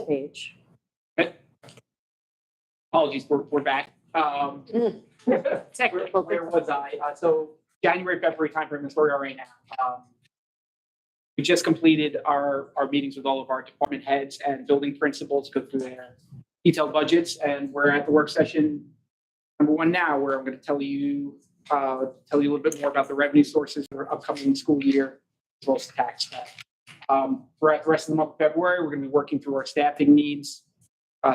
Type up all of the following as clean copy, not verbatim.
page. Apologies, we're back. Where was I? So January, February timeframe is where we are right now. We just completed our meetings with all of our department heads and building principals, go through their detailed budgets, and we're at the work session number 1 now, where I'm going to tell you a little bit more about the revenue sources for upcoming school year, as well as the tax stuff. Throughout the rest of the month of February, we're going to be working through our staffing needs,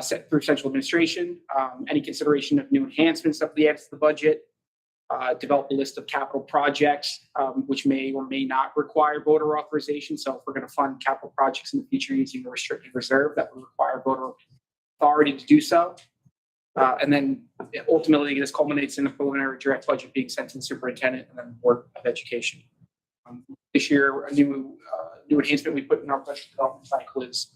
set through central administration, any consideration of new enhancements that we add to the budget, develop a list of capital projects, which may or may not require voter authorization. So if we're going to fund capital projects in the future using a restricted reserve, that will require voter authority to do so. And then ultimately, this culminates in a preliminary draft budget being sent to the superintendent and then the Board of Education. This year, a new enhancement we put in our budget development cycle is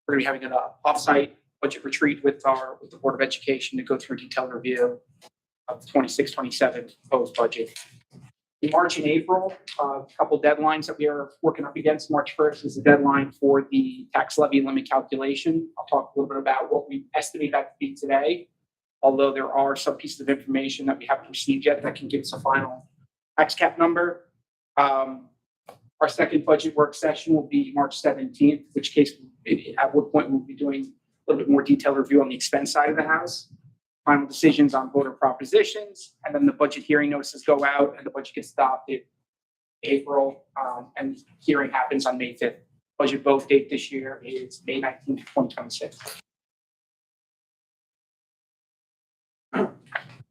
we're going to be having an offsite budget retreat with the Board of Education to go through a detailed review of the 26-27 proposed budget. In March and April, a couple deadlines that we are working up against. March 1st is the deadline for the tax levy limit calculation. I'll talk a little bit about what we estimate that to be today, although there are some pieces of information that we haven't received yet that can give us a final tax cap number. Our second budget work session will be March 17th, in which case at what point we'll be doing a little bit more detailed review on the expense side of the house, final decisions on voter propositions, and then the budget hearing notices go out and the budget gets adopted in April, and hearing happens on May 5th. Budget vote date this year is May 19th, 2026.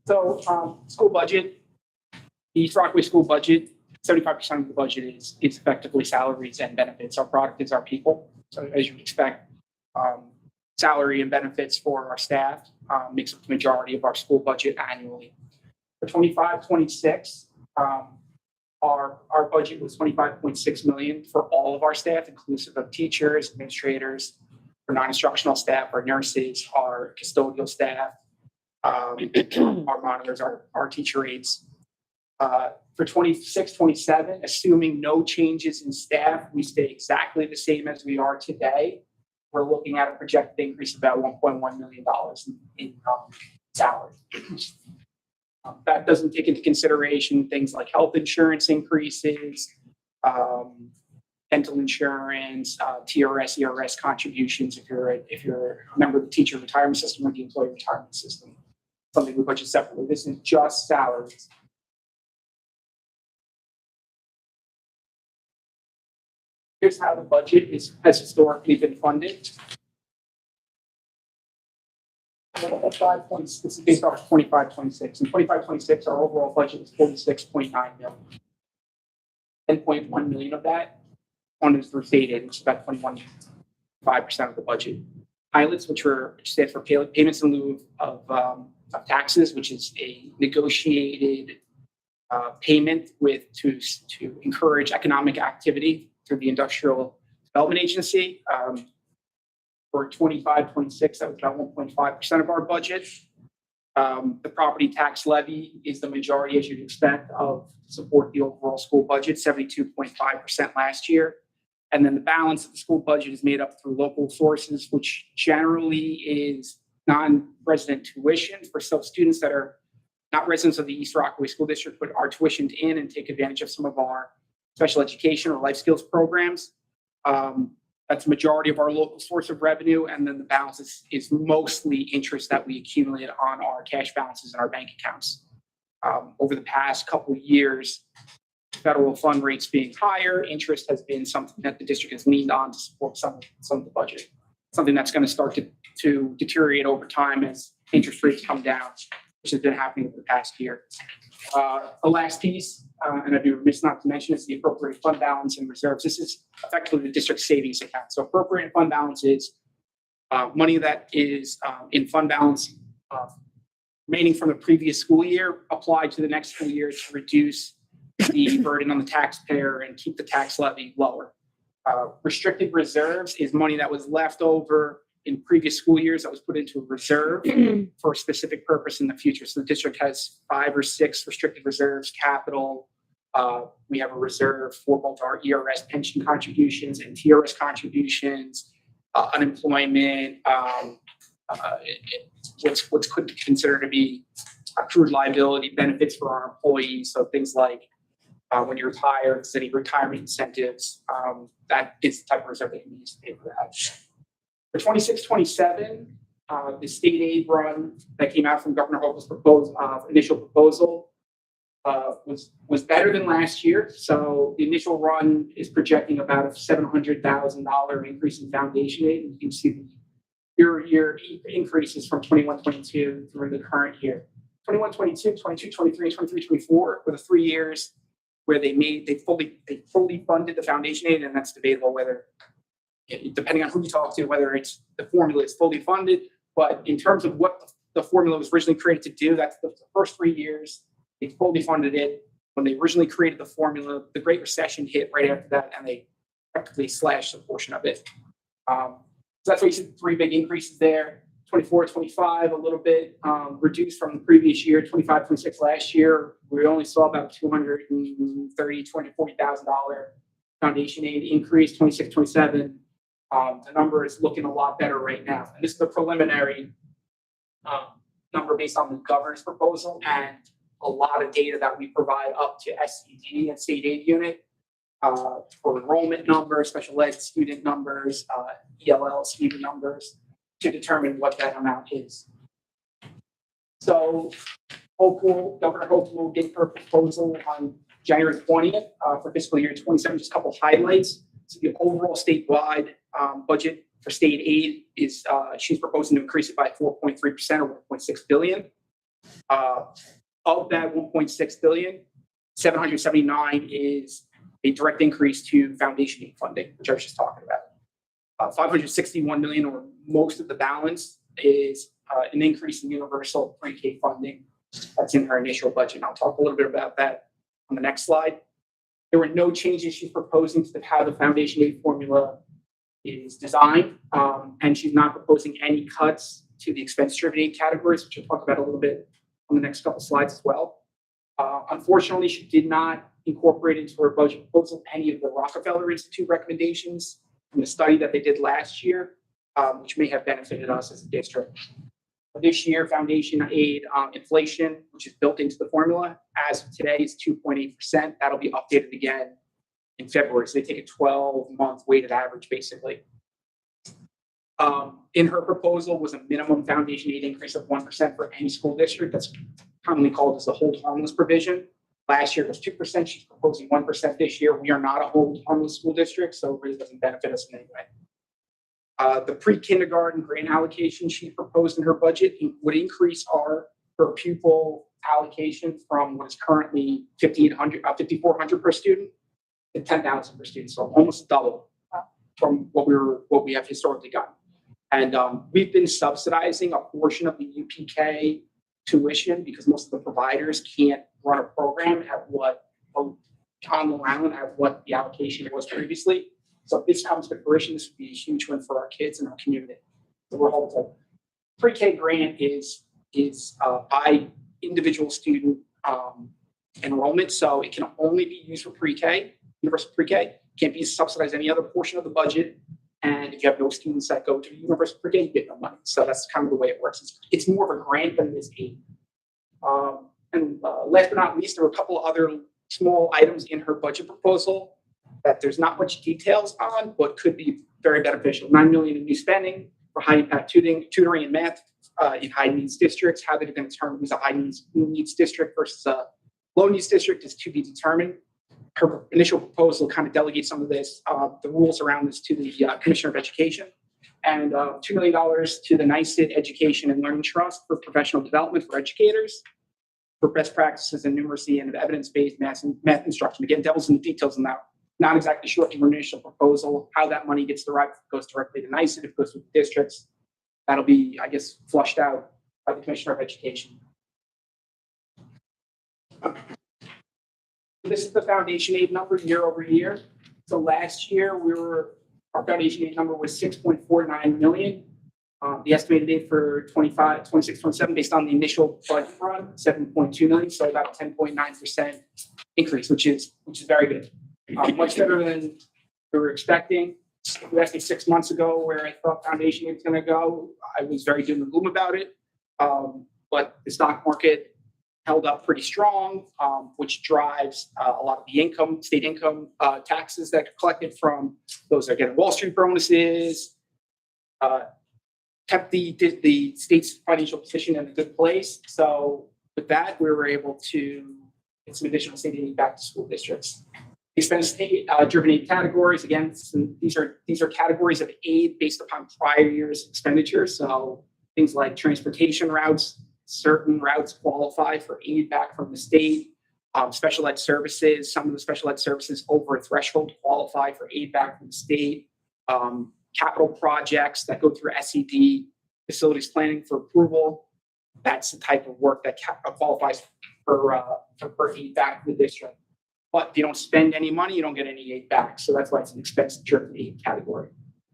So school budget, the East Rockaway school budget, 75% of the budget is effectively salaries and benefits. Our product is our people. So as you would expect, salary and benefits for our staff makes up the majority of our school budget annually. For 25-26, our budget was $25.6 million for all of our staff, inclusive of teachers, administrators, our non-instructional staff, our nurses, our custodial staff, our monitors, our teacher aides. For 26-27, assuming no changes in staff, we stay exactly the same as we are today. We're looking at a projected increase of about $1.1 million in salary. That doesn't take into consideration things like health insurance increases, dental insurance, TRS, ERS contributions if you're a member of the teacher retirement system or the employee retirement system. Something we budget separately. This is just salaries. Here's how the budget has historically been funded. This is based off 25-26. In 25-26, our overall budget is $46.9 million. $10.1 million of that funded through state aid, which is about 21.5% of the budget. Pilots, which stands for payments in lieu of taxes, which is a negotiated payment to encourage economic activity through the Industrial Development Agency. For 25-26, that was about 1.5% of our budget. The property tax levy is the majority, as you'd expect, of support the overall school budget, 72.5% last year. And then the balance of the school budget is made up through local sources, which generally is non-resident tuition for students that are not residents of the East Rockaway School District, but are tuitioned in and take advantage of some of our special education or life skills programs. That's the majority of our local source of revenue. And then the balance is mostly interest that we accumulate on our cash balances in our bank accounts. Over the past couple of years, federal fund rates being higher, interest has been something that the district has leaned on to support some of the budget. Something that's going to start to deteriorate over time as interest rates come down, which has been happening over the past year. The last piece, and I'd be remiss not to mention, is the appropriate fund balance and reserves. This is effectively the district savings account. So appropriate fund balance is money that is in fund balance remaining from the previous school year applied to the next school year to reduce the burden on the taxpayer and keep the tax levy lower. Restricted reserves is money that was left over in previous school years that was put into a reserve for a specific purpose in the future. So the district has 5 or 6 restricted reserves, capital. We have a reserve for both our ERS pension contributions and TRS contributions, unemployment, what's could be considered to be accrued liability benefits for our employees. So things like when you retire, there's any retirement incentives. That is the type of reserve that can be used to pay for that. For 26-27, the state aid run that came out from Governor Hochul's initial proposal was better than last year. So the initial run is projecting about a $700,000 increase in foundation aid. You can see the year increases from 21-22 through the current year. 21-22, 22-23, 23-24 were the 3 years where they fully funded the foundation aid, and that's debatable whether, depending on who you talk to, whether it's the formula is fully funded. But in terms of what the formula was originally created to do, that's the first 3 years. They fully funded it. When they originally created the formula, the Great Recession hit right after that, and they practically slashed a portion of it. So that's why you see the 3 big increases there. 24-25, a little bit reduced from the previous year. 25-26 last year, we only saw about $240,000 foundation aid increase. 26-27, the number is looking a lot better right now. And this is the preliminary number based on the governor's proposal and a lot of data that we provide up to SED and state aid unit for enrollment numbers, special ed student numbers, ELL student numbers, to determine what that amount is. So Governor Hochul will get her proposal on January 20th for fiscal year 27. Just a couple highlights. So the overall statewide budget for state aid is she's proposing to increase it by 4.3% or $1.6 billion. Of that $1.6 billion, 779 is a direct increase to foundation aid funding, which I was just talking about. 561 million, or most of the balance, is an increase in universal pre-K funding. That's in her initial budget. And I'll talk a little bit about that on the next slide. There were no changes she's proposing to how the foundation aid formula is designed, and she's not proposing any cuts to the expense-driven aid categories, which I'll talk about a little bit on the next couple slides as well. Unfortunately, she did not incorporate into her budget proposal any of the Rockefeller Institute recommendations from the study that they did last year, which may have benefited us as a district. This year, foundation aid inflation, which is built into the formula, as of today is 2.8%. That'll be updated again in February. So they take a 12-month weighted average, basically. In her proposal was a minimum foundation aid increase of 1% for any school district. That's commonly called as the hold harmless provision. Last year it was 2%. She's proposing 1% this year. We are not a hold harmless school district, so it really doesn't benefit us in any way. The pre-kindergarten grant allocation she proposed in her budget would increase her pupil allocation from what is currently $5,400 per student to $10,000 per student, so almost double from what we have historically gotten. And we've been subsidizing a portion of the UPK tuition because most of the providers can't run a program at what on Long Island at what the allocation was previously. So if this comes to fruition, this would be a huge win for our kids and our community. So we're hopeful. Pre-K grant is by individual student enrollment, so it can only be used for pre-K, universal pre-K. Can't be subsidized any other portion of the budget. And if you have no students that go to universal pre-K, you get no money. So that's kind of the way it works. It's more of a grant than it is aid. And last but not least, there were a couple of other small items in her budget proposal that there's not much details on, but could be very beneficial. $9 million in new spending for high impact tutoring and math in high needs districts. How they're going to determine who's a high needs district versus a low needs district is to be determined. Her initial proposal kind of delegates some of this, the rules around this to the Commissioner of Education, and $2 million to the NYSED Education and Learning Trust for professional development for educators, for best practices in numeracy and evidence-based math instruction. Again, devil's in the details on that. Not exactly sure from her initial proposal how that money gets derived. If it goes directly to NYSED, if it goes to the districts, that'll be, I guess, flushed out by the Commissioner of Education. This is the foundation aid number year over year. So last year, our foundation aid number was 6.49 million. The estimated aid for 25, 26, 27, based on the initial budget run, 7.2 million. So about a 10.9% increase, which is very good. Much better than we were expecting. You asked me 6 months ago where I thought foundation was going to go. I was very doom and gloom about it. But the stock market held up pretty strong, which drives a lot of the income, state income taxes that are collected from those that are getting Wall Street bonuses, kept the state's financial position in a good place. So with that, we were able to get some additional state aid back to school districts. Expense driven aid categories. Again, these are categories of aid based upon prior year's expenditures. So things like transportation routes, certain routes qualify for aid back from the state. Special ed services, some of the special ed services over a threshold qualify for aid back from the state. Capital projects that go through SED, facilities planning for approval. That's the type of work that qualifies for aid back from the district. But if you don't spend any money, you don't get any aid back. So that's why it's an expense-driven aid category.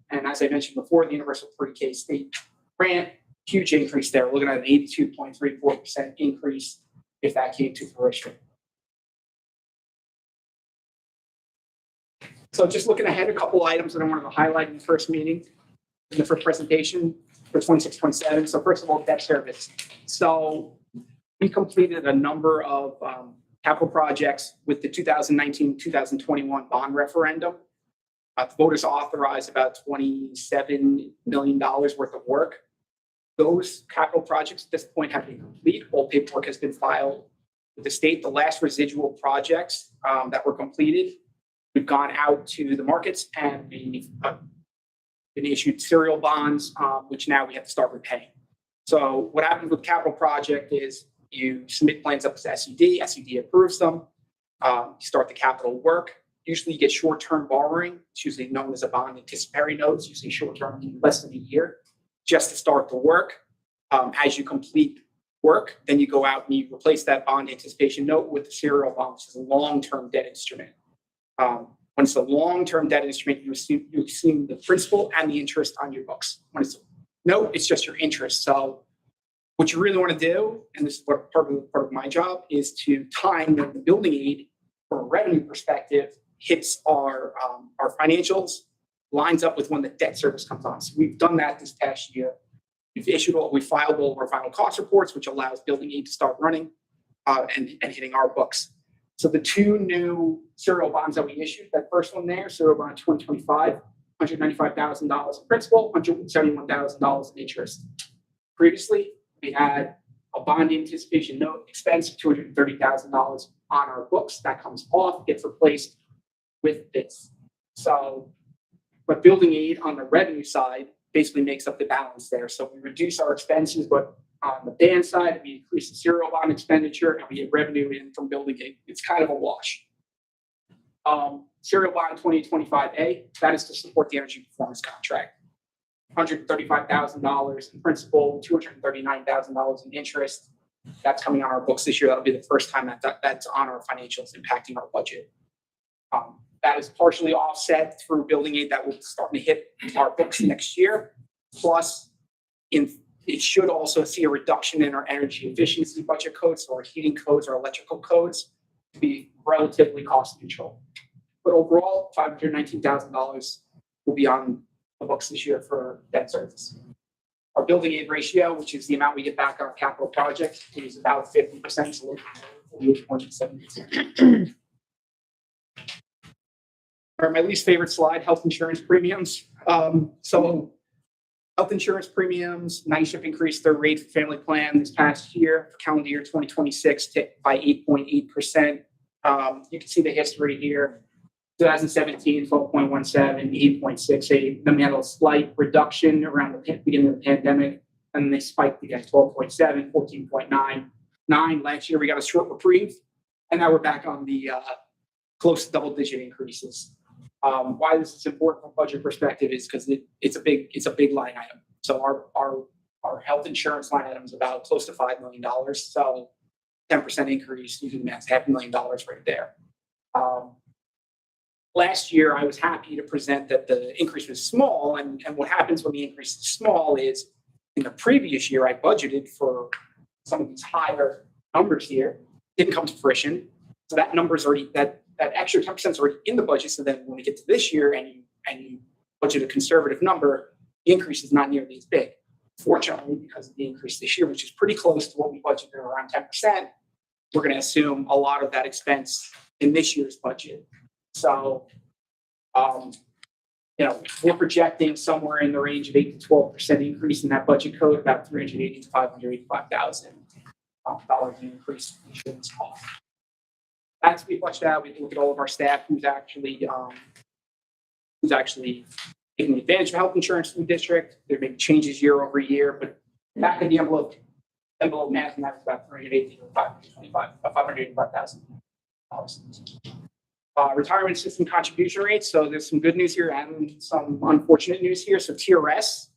And as I mentioned before, the Universal Pre-K state grant, huge increase there. We're looking at an 82.34% increase if that came to fruition. So just looking ahead, a couple items that I wanted to highlight in the first meeting, in the first presentation for 26-27. So first of all, debt service. So we completed a number of capital projects with the 2019-2021 bond referendum. The voters authorized about $27 million worth of work. Those capital projects at this point have been complete. All paperwork has been filed with the state. The last residual projects that were completed, we've gone out to the markets and we've been issued serial bonds, which now we have to start repaying. So what happens with capital project is you submit plans up to SED, SED approves them, you start the capital work. Usually you get short-term borrowing. It's usually known as a bond anticipatory note. It's usually short-term, less than a year, just to start the work. As you complete work, then you go out and you replace that bond anticipation note with the serial bond, which is a long-term debt instrument. When it's a long-term debt instrument, you assume the principal and the interest on your books. When it's a note, it's just your interest. So what you really want to do, and this is part of my job, is to time when the building aid from a revenue perspective hits our financials, lines up with when the debt service comes on. So we've done that this past year. We filed all of our final cost reports, which allows building aid to start running and hitting our books. So the two new serial bonds that we issued, that first one there, serial bond 2025, $195,000 in principal, $171,000 in interest. Previously, we had a bond anticipation note expense of $230,000 on our books. That comes off, gets replaced with this. So, but building aid on the revenue side basically makes up the balance there. So we reduce our expenses, but on the band side, we increase the serial bond expenditure and we get revenue in from building aid. It's kind of a wash. Serial bond 2025A, that is to support the energy performance contract. $135,000 in principal, $239,000 in interest. That's coming on our books this year. That'll be the first time that's on our financials, impacting our budget. That is partially offset through building aid that will start to hit our books next year. Plus, it should also see a reduction in our energy efficiency budget codes, so our heating codes, our electrical codes, to be relatively cost neutral. But overall, $519,000 will be on the books this year for debt service. Our building aid ratio, which is the amount we get back on our capital project, is about 50%, so 48.7%. My least favorite slide, health insurance premiums. So health insurance premiums, NISHIP increased their rate for family plan this past year, for calendar year 2026, by 8.8%. You can see the history here. 2017, 12.17, 8.68. Then we had a slight reduction around the beginning of the pandemic, and then they spiked again, 12.7, 14.99. Last year, we got a short reprieve, and now we're back on the close to double-digit increases. Why this is important from a budget perspective is because it's a big line item. So our health insurance line item is about close to $5 million. So 10% increase, using that's $500,000 right there. Last year, I was happy to present that the increase was small. And what happens when the increase is small is in the previous year, I budgeted for some of these higher numbers here, didn't come to fruition. So that number's already, that extra 10% is already in the budget. So then when we get to this year and you budget a conservative number, the increase is not nearly as big. Fortunately, because of the increase this year, which is pretty close to what we budgeted around 10%, we're going to assume a lot of that expense in this year's budget. So, we're projecting somewhere in the range of 8 to 12% increase in that budget code, about $380,000 to $585,000 in increase in insurance costs. That's to be flushed out. We look at all of our staff who's actually taking advantage of health insurance in the district. They're making changes year over year, but back in the envelope math, and that's about $585,000. Retirement system contribution rates. So there's some good news here and some unfortunate news here. So TRS,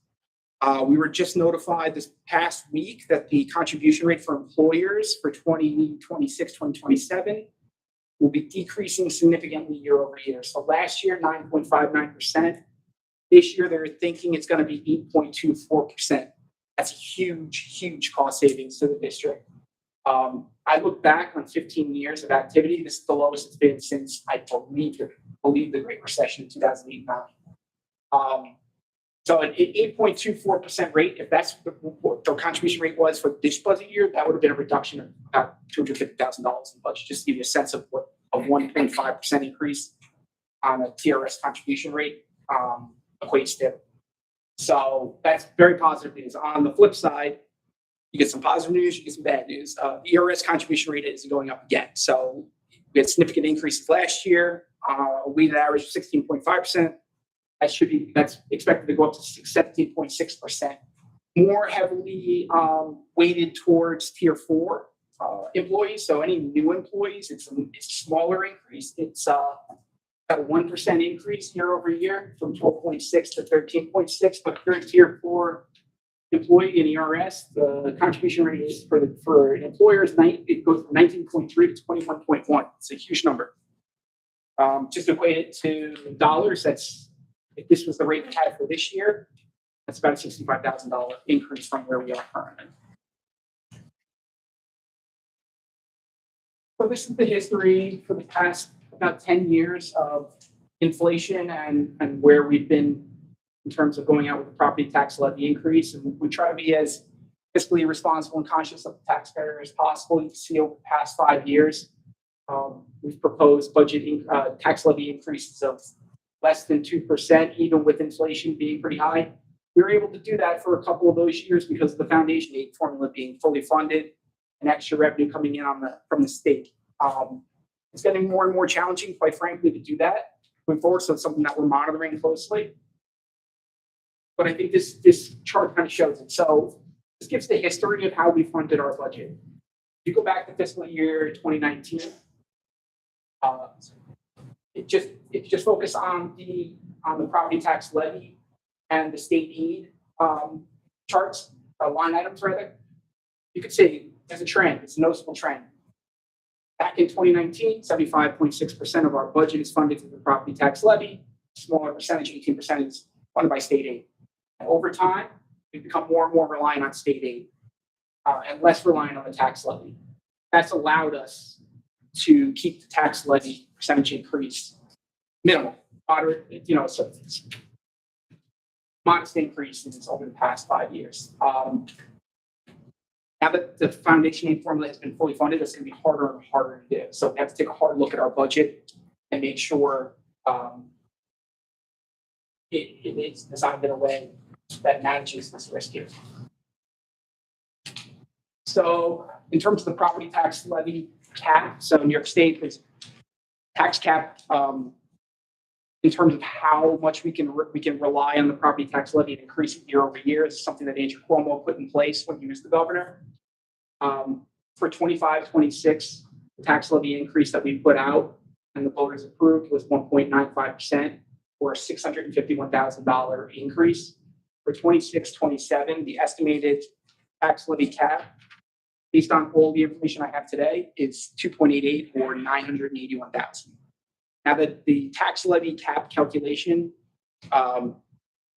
we were just notified this past week that the contribution rate for employers for 2026, 2027 will be decreasing significantly year over year. So last year, 9.59%. This year, they're thinking it's going to be 8.24%. That's a huge cost savings to the district. I look back on 15 years of activity. This is the lowest it's been since, I believe the Great Recession in 2008 and 9. So an 8.24% rate, if that's what the contribution rate was for this budget year, that would have been a reduction of about $250,000 in budget, just to give you a sense of what a 1.5% increase on a TRS contribution rate equates to. So that's very positive news. On the flip side, you get some positive news, you get some bad news. The ERS contribution rate is going up again. So we had significant increases last year, a weighted average of 16.5%. That's expected to go up to 17.6%. More heavily weighted towards tier 4 employees. So any new employees, it's a smaller increase. It's about a 1% increase year over year from 12.6 to 13.6. But for tier 4 employee in ERS, the contribution rate is for an employer it goes from 19.3 to 21.1. It's a huge number. Just equate it to dollars. If this was the rate we had for this year, that's about a $65,000 increase from where we are currently. So this is the history for the past about 10 years of inflation and where we've been in terms of going out with the property tax levy increase. And we try to be as fiscally responsible and conscious of the taxpayer as possible. You can see over the past 5 years, we've proposed tax levy increases of less than 2%, even with inflation being pretty high. We were able to do that for a couple of those years because of the foundation aid formula being fully funded and extra revenue coming in from the state. It's getting more and more challenging, quite frankly, to do that going forward. So it's something that we're monitoring closely. But I think this chart kind of shows it. So this gives the history of how we funded our budget. If you go back to fiscal year 2019, if you just focus on the property tax levy and the state aid charts, line items rather, you could see there's a trend. It's a noticeable trend. Back in 2019, 75.6% of our budget is funded through the property tax levy. Smaller percentage, 18%, is funded by state aid. And over time, we've become more and more reliant on state aid and less reliant on the tax levy. That's allowed us to keep the tax levy percentage increase minimal, moderate, so modest increases over the past 5 years. Now that the foundation aid formula has been fully funded, it's going to be harder and harder to do. So we have to take a hard look at our budget and make sure it's designed in a way that manages this risk here. So in terms of the property tax levy cap, so New York State is tax cap in terms of how much we can rely on the property tax levy and increase it year over year. Is something that Andrew Cuomo put in place when he was the governor. For 25, 26, the tax levy increase that we put out and the voters approved was 1.95%, or a $651,000 increase. For 26, 27, the estimated tax levy cap, based on all the information I have today, is 2.88 or $981,000. Now that the tax levy cap calculation,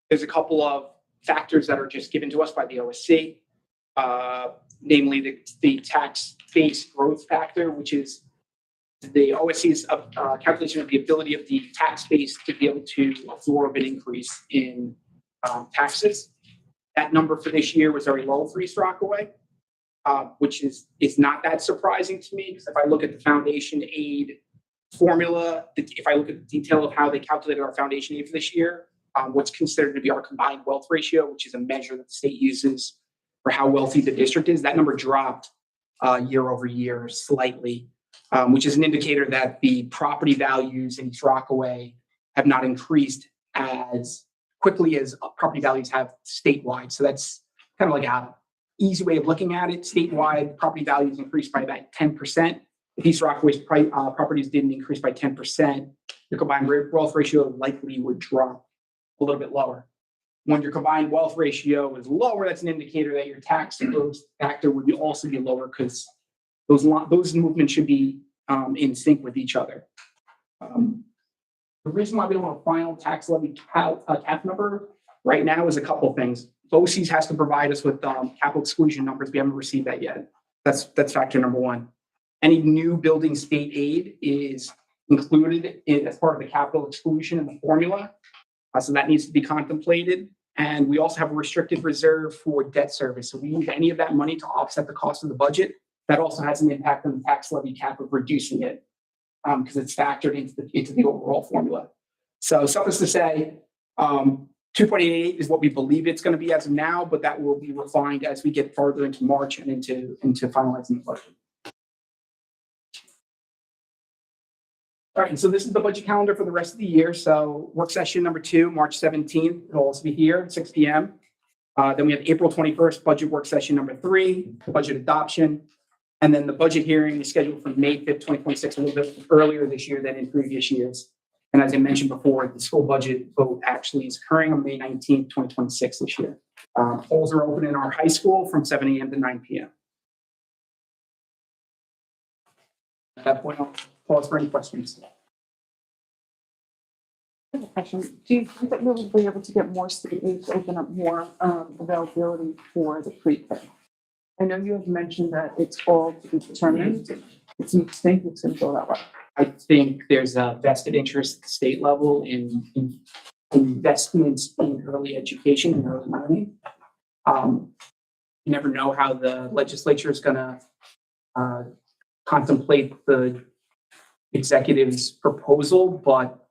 there's a couple of factors that are just given to us by the OSC, namely the tax base growth factor, which is The OSC is a calculation of the ability of the tax base to be able to absorb an increase in taxes. That number for this year was very low for East Rockaway, which is not that surprising to me, because if I look at the foundation aid formula, if I look at the detail of how they calculated our foundation aid for this year, what's considered to be our combined wealth ratio, which is a measure that the state uses for how wealthy the district is, that number dropped year over year slightly, which is an indicator that the property values in East Rockaway have not increased as quickly as property values have statewide. So that's kind of like an easy way of looking at it. Statewide, property values increased by about 10%. If East Rockaway's properties didn't increase by 10%, the combined wealth ratio likely would drop a little bit lower. When your combined wealth ratio is lower, that's an indicator that your tax exposed factor would also be lower, because those movements should be in sync with each other. The reason why we don't have a final tax levy cap number right now is a couple of things. BOCES has to provide us with capital exclusion numbers. We haven't received that yet. That's factor number one. Any new building state aid is included as part of the capital exclusion in the formula. So that needs to be contemplated. And we also have a restricted reserve for debt service. So we use any of that money to offset the cost of the budget. That also has an impact on the tax levy cap of reducing it, because it's factored into the overall formula. So suffice to say, 2.88 is what we believe it's going to be as of now, but that will be refined as we get farther into March and into finalizing the budget. All right, so this is the budget calendar for the rest of the year. So work session number 2, March 17th, it'll also be here at 6 p.m. Then we have April 21st, budget work session number 3, budget adoption. And then the budget hearing is scheduled for May 5th, 2026, a little bit earlier this year than in previous years. And as I mentioned before, the school budget vote actually is occurring on May 19th, 2026 this year. Polls are open in our high school from 7 a.m. to 9 p.m. At that point, I'll pause for any questions. I have a question. Do you think that we'll be able to get more state aid to open up more availability for the pre-K? I know you have mentioned that it's all to be determined. Do you think it's going to go that way? I think there's a vested interest at the state level in investments in early education and early learning. You never know how the legislature is going to contemplate the executive's proposal, but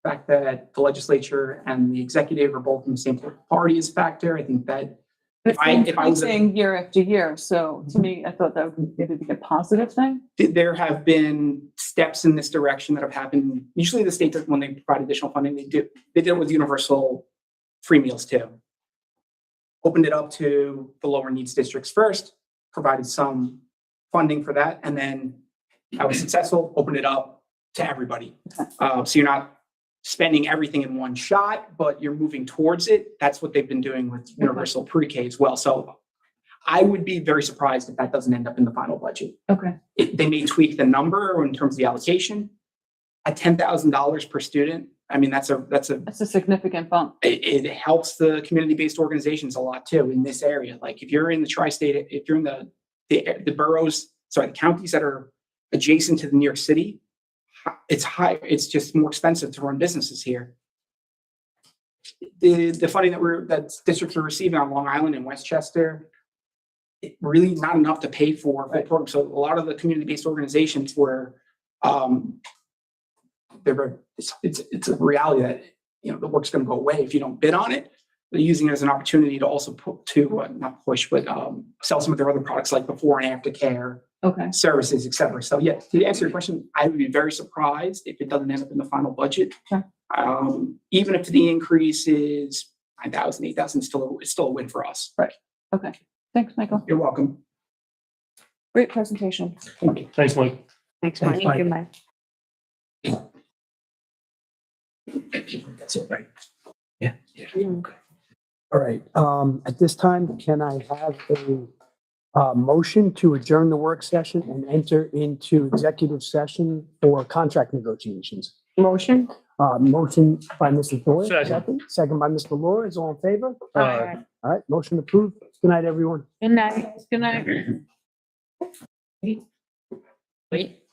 the fact that the legislature and the executive are both in the same party is a factor. I think that if I was saying year after year, so to me, I thought that would maybe be a positive thing. There have been steps in this direction that have happened. Usually the state, when they provide additional funding, they did it with universal free meals too. Opened it up to the lower needs districts first, provided some funding for that, and then I was successful, opened it up to everybody. So you're not spending everything in one shot, but you're moving towards it. That's what they've been doing with universal pre-K as well. So I would be very surprised if that doesn't end up in the final budget. Okay. They may tweak the number in terms of the allocation. At $10,000 per student, I mean, that's a significant bump. It helps the community-based organizations a lot too in this area. Like if you're in the tri-state, if you're in the boroughs, the counties that are adjacent to the New York City, it's high. It's just more expensive to run businesses here. The funding that districts are receiving on Long Island and Westchester, it really not enough to pay for full programs. So a lot of the community-based organizations were, it's a reality that the work's going to go away if you don't bid on it. They're using it as an opportunity to also not push, but sell some of their other products like before and after care. Okay. Services, et cetera. So yeah, to answer your question, I would be very surprised if it doesn't end up in the final budget. Sure. Even if the increase is 9,000, 8,000, it's still a win for us. Right. Okay. Thanks, Michael. You're welcome. Great presentation. Thank you. Thanks, Mike. Thanks, Mike. Thanks, Mike. That's it, right? Yeah. Okay. All right. At this time, can I have a motion to adjourn the work session and enter into executive session for contract negotiations? Motion. Motion by Mr. Thor. Second. Second by Mr. Laura. Is all in favor? Aye. All right. Motion approved. Good night, everyone. Good night. Good night. Wait.